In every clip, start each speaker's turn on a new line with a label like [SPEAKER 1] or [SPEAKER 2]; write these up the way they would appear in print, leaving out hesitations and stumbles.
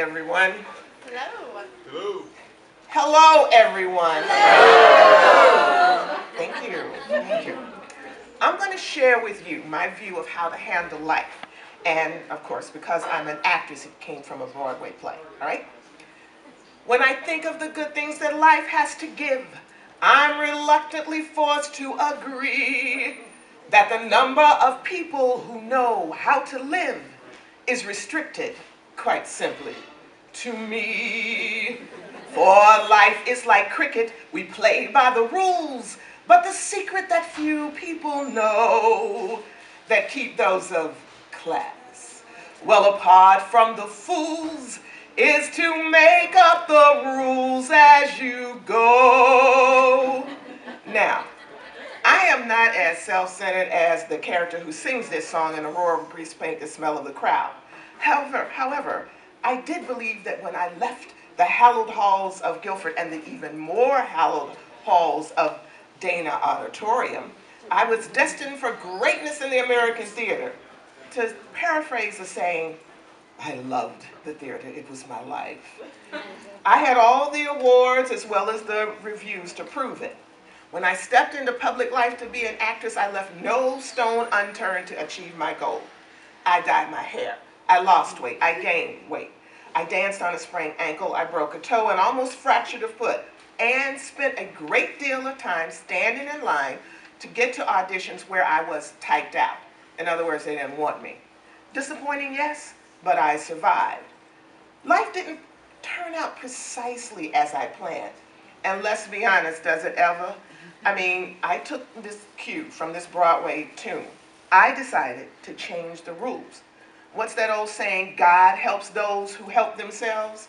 [SPEAKER 1] everyone.
[SPEAKER 2] Hello.
[SPEAKER 3] Hello.
[SPEAKER 1] Hello, everyone. Hello. Thank you. Thank you. I'm going to share with you my view of how to handle life. And, of course, because I'm an actress, it came from a Broadway play, all right? When I think of the good things that life has to give, I'm reluctantly forced to agree that the number of people who know how to live is restricted, quite simply, to me. For life is like cricket, we play by the rules, but the secret that few people know that keep those of class, well, apart from the fools, is to make up the rules as you go. Now, I am not as self-centered as the character who sings this song in Aurora Grease Paint, The Smell of the Crowd. However, I did believe that when I left the hallowed halls of Guilford and the even more hallowed halls of Dana Auditorium, I was destined for greatness in the American theater. To paraphrase the saying, I loved the theater. It was my life. I had all the awards as well as the reviews to prove it. When I stepped into public life to be an actress, I left no stone unturned to achieve my goal. I dyed my hair. I lost weight. I gained weight. I danced on a sprained ankle. I broke a toe and almost fractured a foot, and spent a great deal of time standing in line to get to auditions where I was typed out. In other words, they didn't want me. Disappointing, yes, but I survived. Life didn't turn out precisely as I planned. And let's be honest, does it ever? I mean, I took this cue from this Broadway tune. I decided to change the rules. What's that old saying, God helps those who help themselves?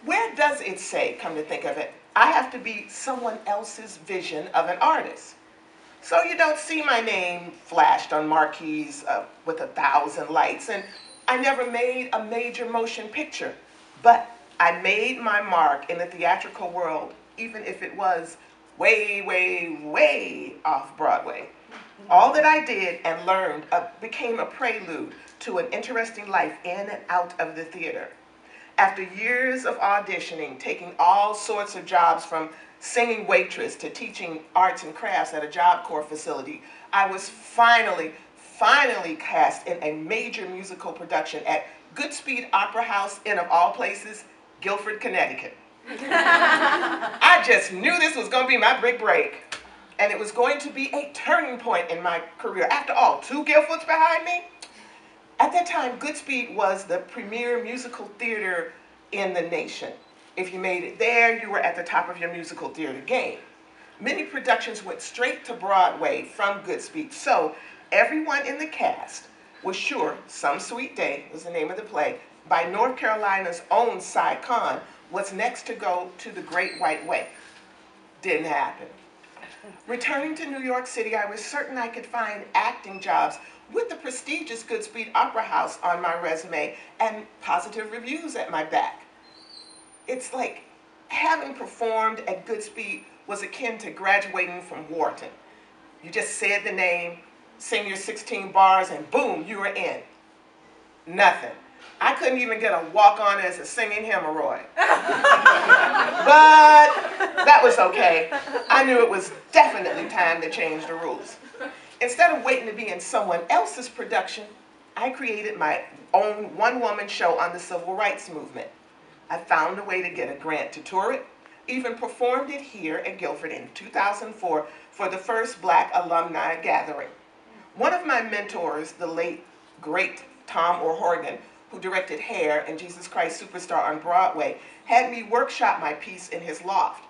[SPEAKER 1] Where does it say, come to think of it, I have to be someone else's vision of an artist? So you don't see my name flashed on marquees with 1,000 lights, and I never made a major motion picture, but I made my mark in the theatrical world, even if it was way, way, way off Broadway. All that I did and learned became a prelude to an interesting life in and out of the theater. After years of auditioning, taking all sorts of jobs from singing waitress to teaching arts and crafts at a Job Corps facility, I was finally cast in a major musical production at Goodspeed Opera House in, of all places, Guilford, Connecticut. I just knew this was going to be my big break, and it was going to be a turning point in my career. After all, 2 Guilfords behind me. At that time, Goodspeed was the premier musical theater in the nation. If you made it there, you were at the top of your musical theater game. Many productions went straight to Broadway from Goodspeed, so everyone in the cast was sure Some Sweet Day was the name of the play by North Carolina's own Cy Khan was next to go to the Great White Way. Didn't happen. Returning to New York City, I was certain I could find acting jobs with the prestigious Goodspeed Opera House on my resume and positive reviews at my back. It's like having performed at Goodspeed was akin to graduating from Wharton. You just said the name, sing your 16 bars, and boom, you were in. Nothing. I couldn't even get a walk-on as a singing hemorrhoid. But that was okay. I knew it was definitely time to change the rules. Instead of waiting to be in someone else's production, I created my own one-woman show on the civil rights movement. I found a way to get a grant to tour it, even performed it here at Guilford in 2004 for the first Black alumni gathering. One of my mentors, the late, great Tom O'Horgan, who directed Hair and Jesus Christ Superstar on Broadway, had me workshop my piece in his loft.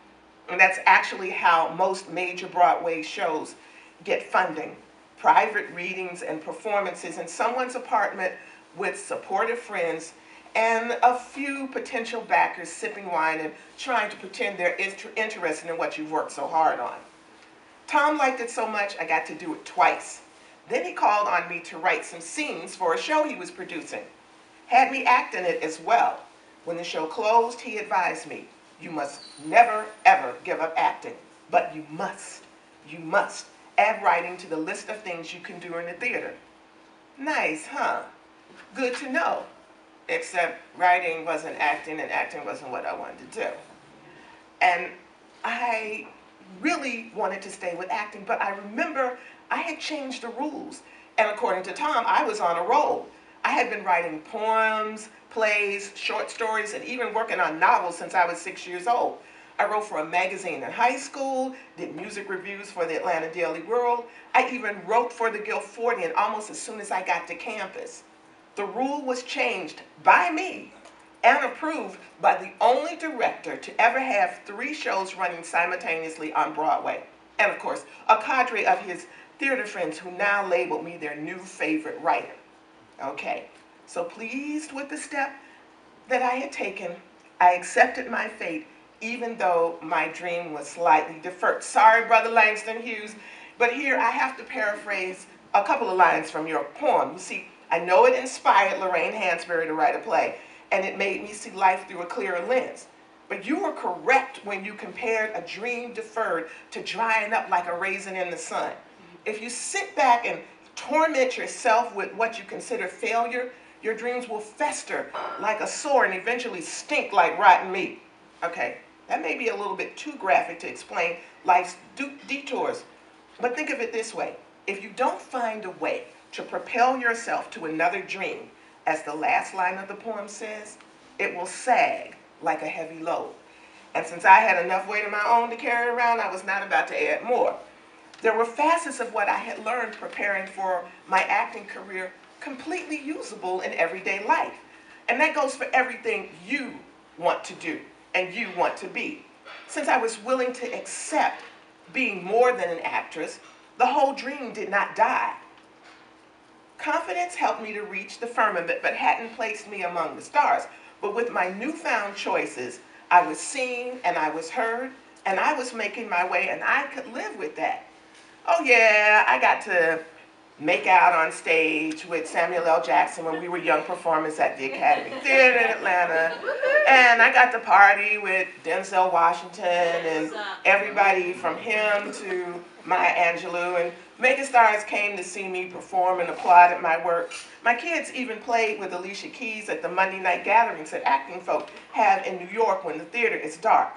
[SPEAKER 1] And that's actually how most major Broadway shows get funding. Private readings and performances in someone's apartment with supportive friends and a few potential backers sipping wine and trying to pretend they're interested in what you've worked so hard on. Tom liked it so much, I got to do it twice. Then he called on me to write some scenes for a show he was producing. Had me act in it as well. When the show closed, he advised me, you must never, ever give up acting, but you must add writing to the list of things you can do in the theater. Nice, huh? Good to know. except writing wasn't acting and acting wasn't what I wanted to do. And I really wanted to stay with acting, but I remember I had changed the rules. And according to Tom, I was on a roll. I had been writing poems, plays, short stories, and even working on novels since I was 6 years old. I wrote for a magazine in high school, did music reviews for the Atlanta Daily World. I even wrote for the Guilfordian almost as soon as I got to campus. The rule was changed by me and approved by the only director to ever have 3 shows running simultaneously on Broadway. And of course, a cadre of his theater friends who now labeled me their new favorite writer. Okay, so pleased with the step that I had taken, I accepted my fate even though my dream was slightly deferred. Sorry, Brother Langston Hughes, but here I have to paraphrase a couple of lines from your poem. You see, I know it inspired Lorraine Hansberry to write a play, and it made me see life through a clearer lens. But you were correct when you compared a dream deferred to drying up like a raisin in the sun. If you sit back and torment yourself with what you consider failure, your dreams will fester like a sore and eventually stink like rotten meat. Okay, that may be a little bit too graphic to explain life's detours, but think of it this way. If you don't find a way to propel yourself to another dream, as the last line of the poem says, it will sag like a heavy load. And since I had enough weight of my own to carry around, I was not about to add more. There were facets of what I had learned preparing for my acting career completely usable in everyday life. And that goes for everything you want to do and you want to be. Since I was willing to accept being more than an actress, the whole dream did not die. Confidence helped me to reach the firmament, but hadn't placed me among the stars. But with my newfound choices, I was seen and I was heard, and I was making my way, and I could live with that. Oh yeah, I got to make out on stage with Samuel L. Jackson when we were young performers at the Academy Theater in Atlanta. And I got to party with Denzel Washington and everybody from him to Maya Angelou. And megastars came to see me perform and applauded my work. My kids even played with Alicia Keys at the Monday night gatherings that acting folk have in New York when the theater is dark.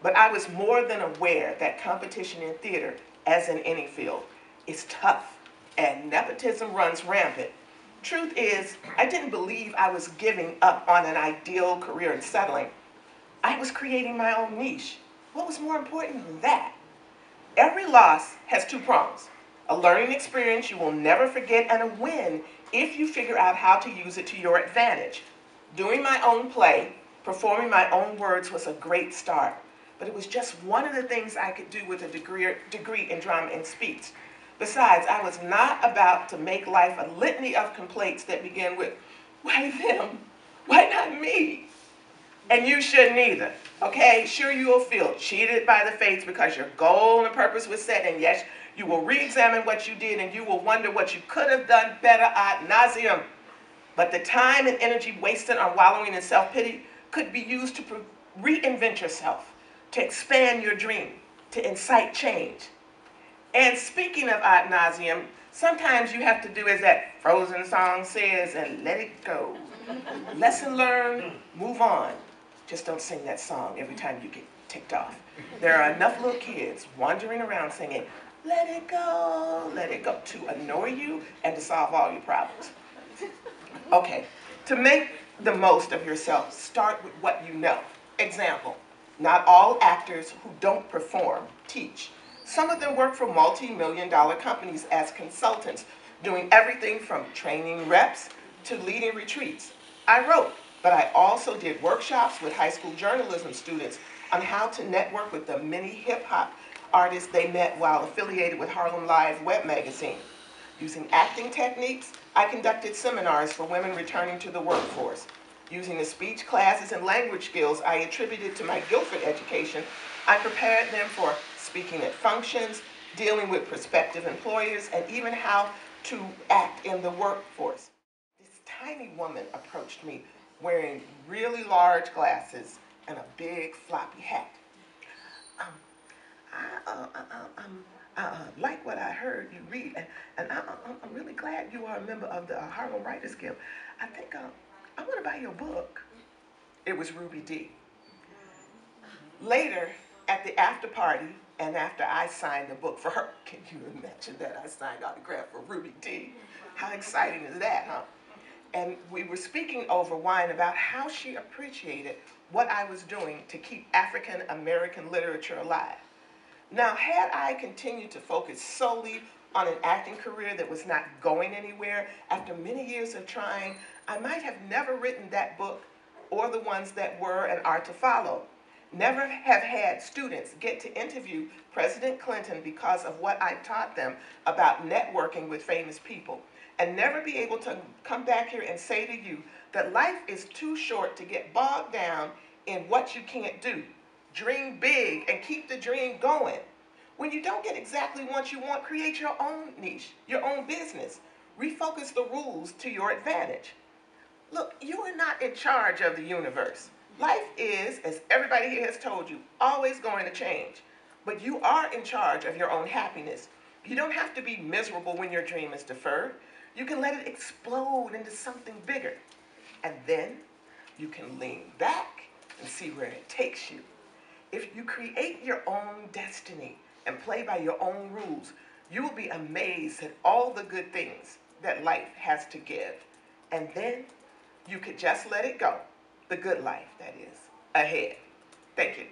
[SPEAKER 1] But I was more than aware that competition in theater, as in any field, is tough. And nepotism runs rampant. Truth is, I didn't believe I was giving up on an ideal career and settling. I was creating my own niche. What was more important than that? Every loss has 2 prongs. A learning experience you will never forget, and a win if you figure out how to use it to your advantage. Doing my own play, performing my own words was a great start, but it was just one of the things I could do with a degree in drama and speech. Besides, I was not about to make life a litany of complaints that begin with, why them? Why not me? And you shouldn't either, okay? Sure, you will feel cheated by the fates because your goal and purpose was set, and yes, you will re-examine what you did, and you will wonder what you could have done better ad nauseum. But the time and energy wasted on wallowing in self-pity could be used to reinvent yourself, to expand your dream, to incite change. And speaking of ad nauseum, sometimes you have to do as that Frozen song says and let it go. Lesson learned, move on. Just don't sing that song every time you get ticked off. There are enough little kids wandering around singing, let it go, to annoy you and to solve all your problems. Okay, to make the most of yourself, start with what you know. Example, not all actors who don't perform teach. Some of them work for multi-million-dollar companies as consultants, doing everything from training reps to leading retreats. I wrote, but I also did workshops with high school journalism students on how to network with the many hip-hop artists they met while affiliated with Harlem Live web magazine. Using acting techniques, I conducted seminars for women returning to the workforce. Using the speech classes and language skills I attributed to my Guilford education, I prepared them for speaking at functions, dealing with prospective employers, and even how to act in the workforce. This tiny woman approached me wearing really large glasses and a big floppy hat. I like what I heard you read, and I'm really glad you are a member of the Harlem Writers Guild. I think I want to buy your book. It was Ruby D. Later, at the after party, and after I signed the book for her, can you imagine that? I signed autograph for Ruby D. How exciting is that, huh? And we were speaking over wine about how she appreciated what I was doing to keep African American literature alive. Now, had I continued to focus solely on an acting career that was not going anywhere, after many years of trying, I might have never written that book or the ones that were and are to follow. Never have had students get to interview President Clinton because of what I taught them about networking with famous people, and never be able to come back here and say to you that life is too short to get bogged down in what you can't do. Dream big and keep the dream going. When you don't get exactly what you want, create your own niche, your own business. Refocus the rules to your advantage. Look, you are not in charge of the universe. Life is, as everybody here has told you, always going to change. But you are in charge of your own happiness. You don't have to be miserable when your dream is deferred. You can let it explode into something bigger. And then you can lean back and see where it takes you. If you create your own destiny and play by your own rules, you will be amazed at all the good things that life has to give. And then you could just let it go. The good life, that is, ahead. Thank you.